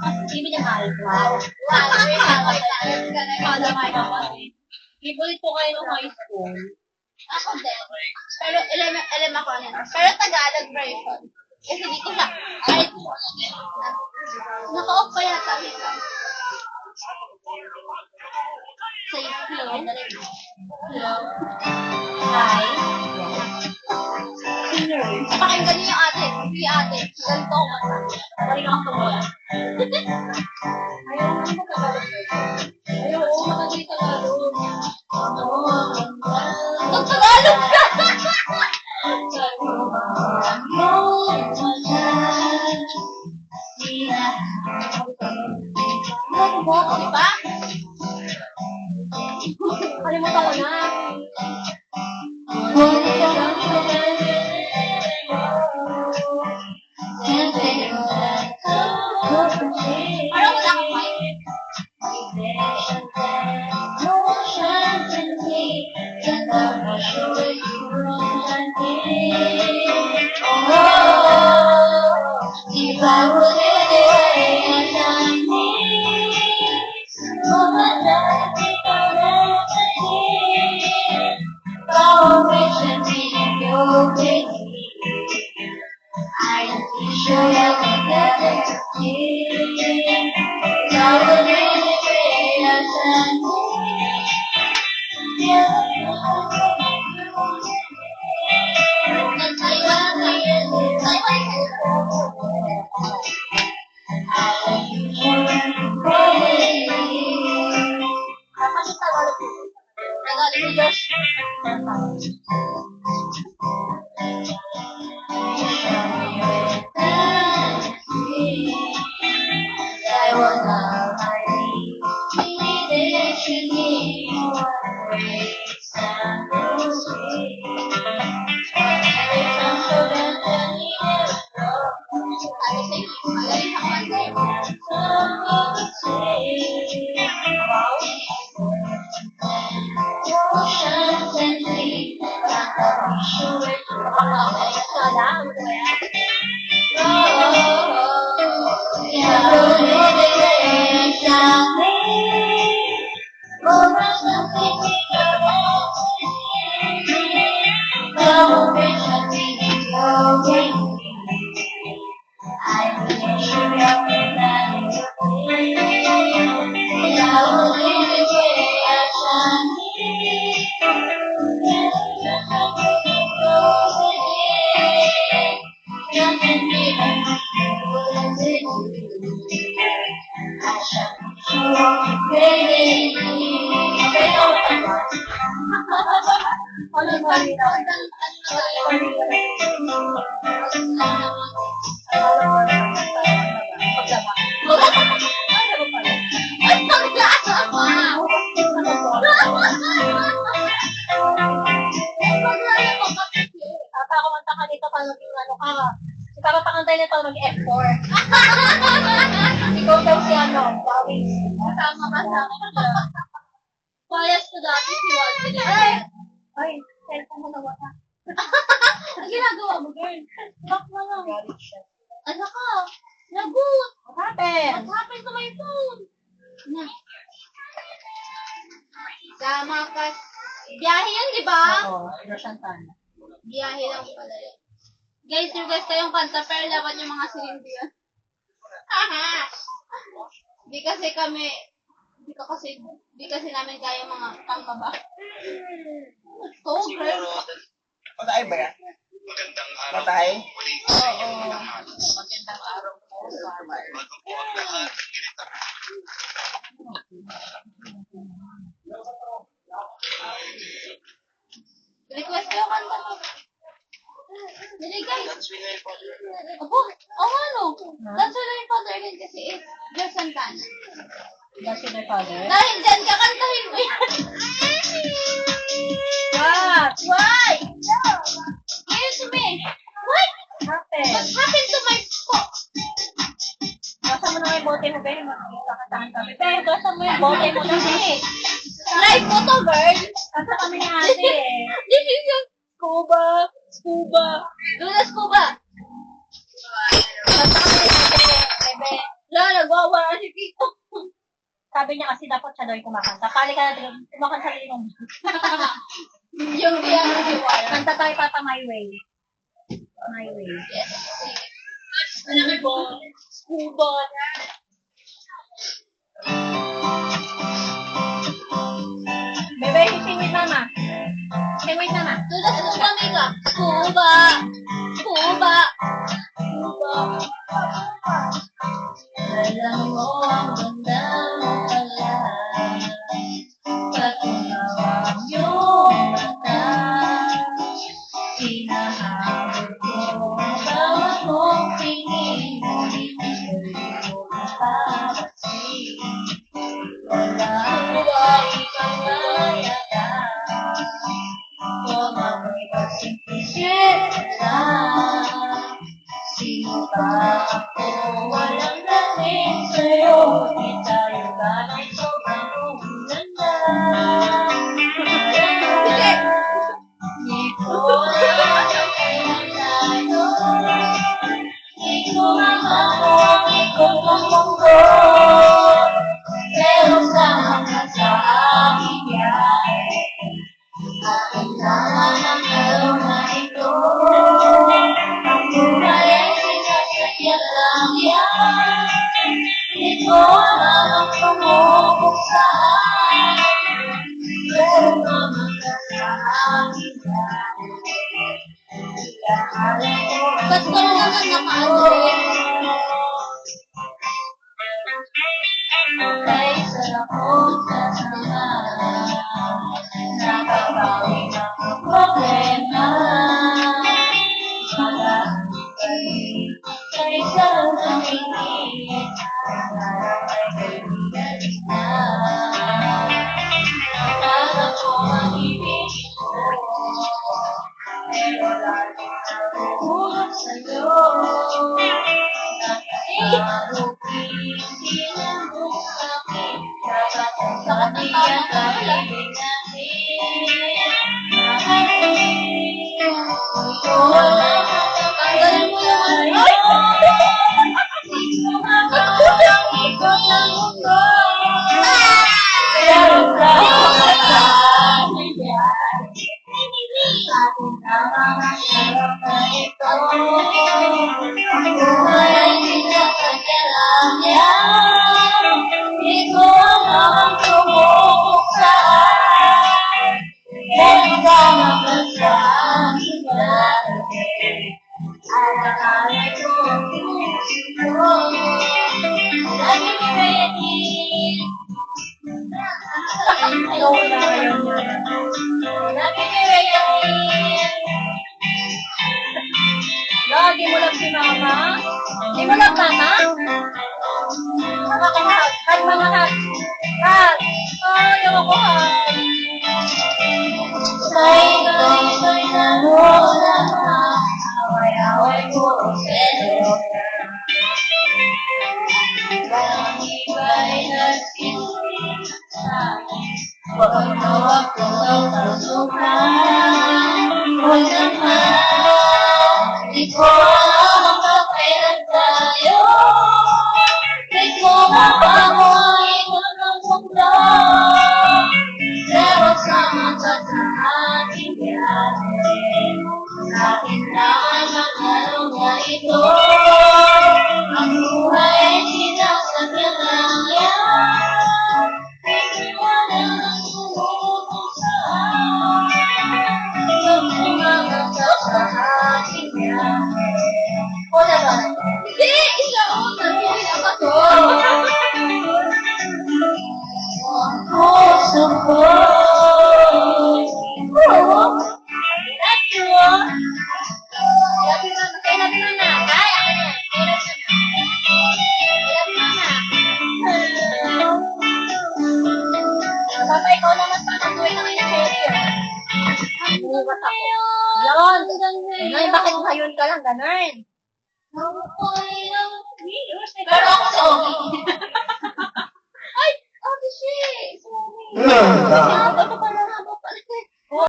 Hindi mo niya mahal. Wow. Ibulit po kayo ng high school. Ako din. Pero LM ako nito. Pero Tagalog version. Kasi hindi ko siya, kahit naka-off pa yata nito. Say hello. Hello. Hi. Pakinggan niyo yung ate. Si ate. Ganito ako mata. Balik ako tumula. Ayaw mo mo Tagalog. Ayaw mo magagawin Tagalog. Magtagalog ka! Di ba? Kalimutan ko na. Parang wala kang mic. Papakantay na ito mag-F4. Ikaw daw si Bawis. Kasama ka sa akin. Bias ko dati si Walter. Ay, cellphone mo na wala. Ang ginagawa mo, girl? Back na lang. Ano ka? Nagut! What happened? What happened to my phone? Na. Sama ka. Biyahe yan, di ba? Oo, Roshantan. Biyahe lang pala yun. Guys, request kayong kanta, pero dapat yung mga silindi yan. Di kasi namin kaya mga pangkaba. So, girl. Matay ba yan? Matay? Oo. Magandang araw po, farmer. Request kayo kanta mo. Dili guys. Opo, ano? That's what my father again kasi it's Joe Santana. That's your father? Dahil dyan, kakantahin mo yan. What? Why? No. Give it to me. What? What Happened? happened to my book? Basta mo na yung bote mo, Ben. Magkakataan kami. Pero basta mo yung bote mo kasi. Live mo to, girl. Basta kami ni ate eh. This is yung scuba. Scuba. Do the scuba. Basta kami ni ate, bebe. Wala, nagwawa Sabi niya kasi dapat siya daw yung kumakanta. Pali ka na kumakanta sa lilong. Yung reality wire. Kanta tayo Papa My Way. My Way. Yes. Scuba. Scuba. Bebe, sing with mama. Sing with mama. Doon na sa Mika. Scuba. Scuba. Scuba. Alam mo ang ganda mo pala. Pag umawag yung mata, hinahabol ko ang bawat mong tingin. Ngunit ko mapapansin. Wala akong ipangayata. Kung ako'y pagsimpisita. Sino ba ako? Walang dating sa'yo. Di tayo bagay sobrang umulanda. Di ko alam kailan tayo. Di ko mamamo ang ikot ng mundo. Pero sama ka sa aking biyahe. Aking naman ang araw na ito. Ang buhay ay sinasakyan lang yan. Di ko alam ang pumupuksan. Pero sama ka sa aking biyahe. Ba't ko na naman naka-address? Kay sarap kong kasama. Nakabawi ng problema. Kay sarap ng init. Parang may kaibigan na. Alam ko ang ibig ko. Pero lagi nakukulot sa'yo. Lagi mo lang si mama. Di mo lang mama. Mama ka hag. Hag mama hag. Hag. Ay, ako hag. Sa ito'y nanola na. Away-away ko sa'yo. Ang iba'y nagsisilip sa'kin. Huwag mo ako pasukan. Huwag naman. Di ko alam ang kailan tayo. Di ko mabago ang ikot ng mundo. Pero sama ka sa aking biyahe. Akin naman ang araw na ito. Ang buhay ay sinasakyan lang yan. Kasi wala nang sumukusaan. Pag umaga ka sa aking biyahe. Wala ba? Hindi! Isa o! Nagpili ako to! Ang puso ko. That's true. Kaya natin na na. Kaya ka na. Kaya natin na. Papa, ikaw naman pa. Nagawin naman yung cherry. Bukas ako. Yun. Ngayon, bakit ngayon ka lang? Ganun. Pero ako sorry. Ay! Ate Shea! Sorry. Haba pa pala.